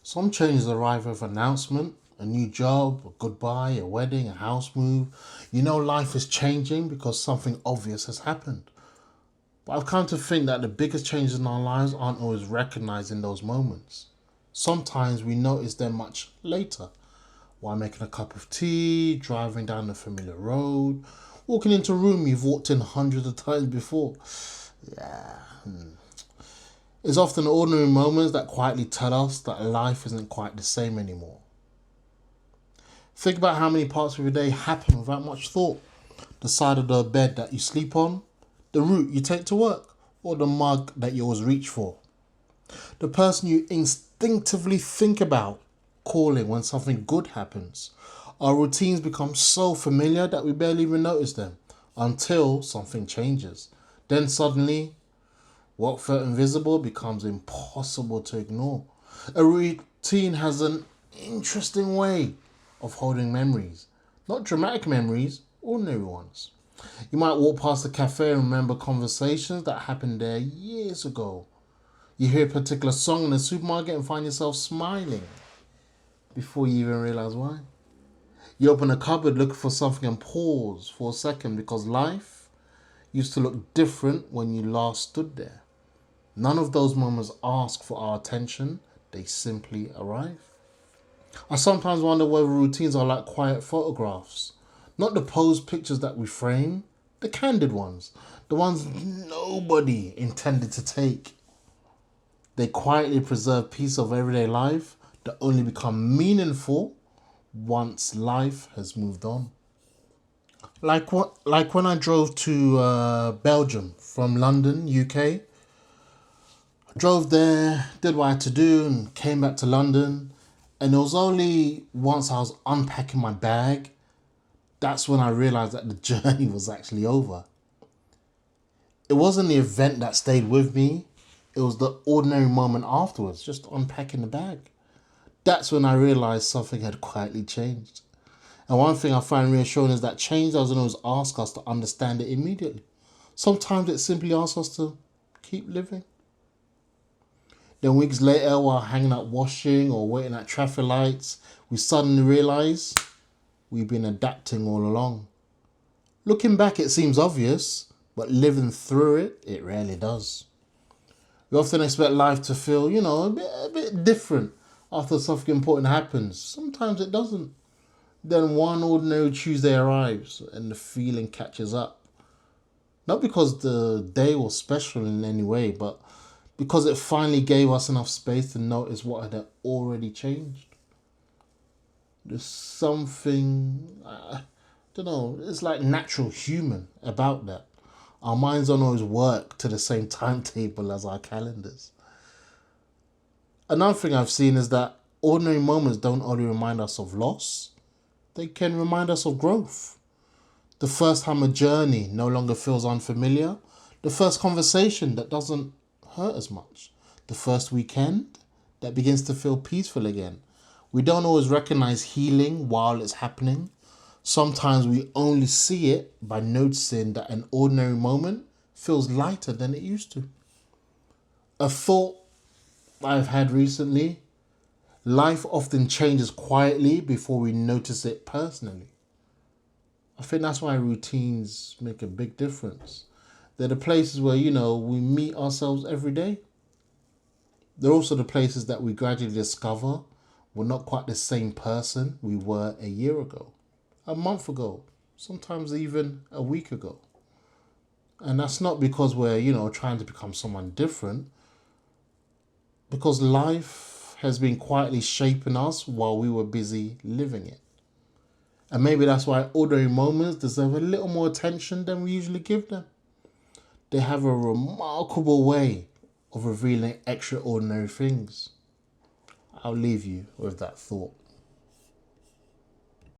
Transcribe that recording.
Some changes arrive with an announcement, a new job, a goodbye, a wedding, a house move. You know life is changing because something obvious has happened. But I've come to think that the biggest changes in our lives aren't always recognized in those moments. Sometimes we notice them much later, while making a cup of tea, driving down a familiar road, walking into a room you've walked in hundreds of times before. Yeah. It's often ordinary moments that quietly tell us that life isn't quite the same anymore. Think about how many parts of your day happen without much thought. The side of the bed that you sleep on, the route you take to work, or the mug that you always reach for. The person you instinctively think about calling when something good happens. Our routines become so familiar that we barely even notice them until something changes. Then suddenly, what felt invisible becomes impossible to ignore. A routine has an interesting way of holding memories. Not dramatic memories, ordinary ones. You might walk past a cafe and remember conversations that happened there years ago. You hear a particular song in the supermarket and find yourself smiling before you even realize why. You open a cupboard looking for something and pause for a second because life used to look different when you last stood there. None of those moments ask for our attention, they simply arrive. I sometimes wonder whether routines are like quiet photographs. Not the posed pictures that we frame, the candid ones, the ones nobody intended to take. They quietly preserve piece of everyday life that only become meaningful once life has moved on. Like when I drove to Belgium from London, UK. I drove there, did what I had to do, and came back to London. And it was only once I was unpacking my bag that's when I realized that the journey was actually over. It wasn't the event that stayed with me, it was the ordinary moment afterwards, just unpacking the bag. That's when I realized something had quietly changed. And one thing I find reassuring is that change doesn't always ask us to understand it immediately. Sometimes it simply asks us to keep living. Then weeks later, while hanging out washing or waiting at traffic lights, we suddenly realize we've been adapting all along. Looking back, it seems obvious, but living through it, it rarely does. We often expect life to feel, a bit different after something important happens. Sometimes it doesn't. Then one ordinary Tuesday arrives and the feeling catches up. Not because the day was special in any way, but because it finally gave us enough space to notice what had already changed. There's something, I don't know, it's like natural human about that. Our minds don't always work to the same timetable as our calendars. Another thing I've seen is that ordinary moments don't only remind us of loss, they can remind us of growth. The first time a journey no longer feels unfamiliar, the first conversation that doesn't hurt as much, the first weekend that begins to feel peaceful again. We don't always recognize healing while it's happening. Sometimes we only see it by noticing that an ordinary moment feels lighter than it used to. A thought I've had recently: life often changes quietly before we notice it personally. I think that's why routines make a big difference. They're the places where, we meet ourselves every day. They're also the places that we gradually discover we're not quite the same person we were a year ago, a month ago, sometimes even a week ago. And that's not because we're, trying to become someone different, because life has been quietly shaping us while we were busy living it. And maybe that's why ordinary moments deserve a little more attention than we usually give them. They have a remarkable way of revealing extraordinary things. I'll leave you with that thought.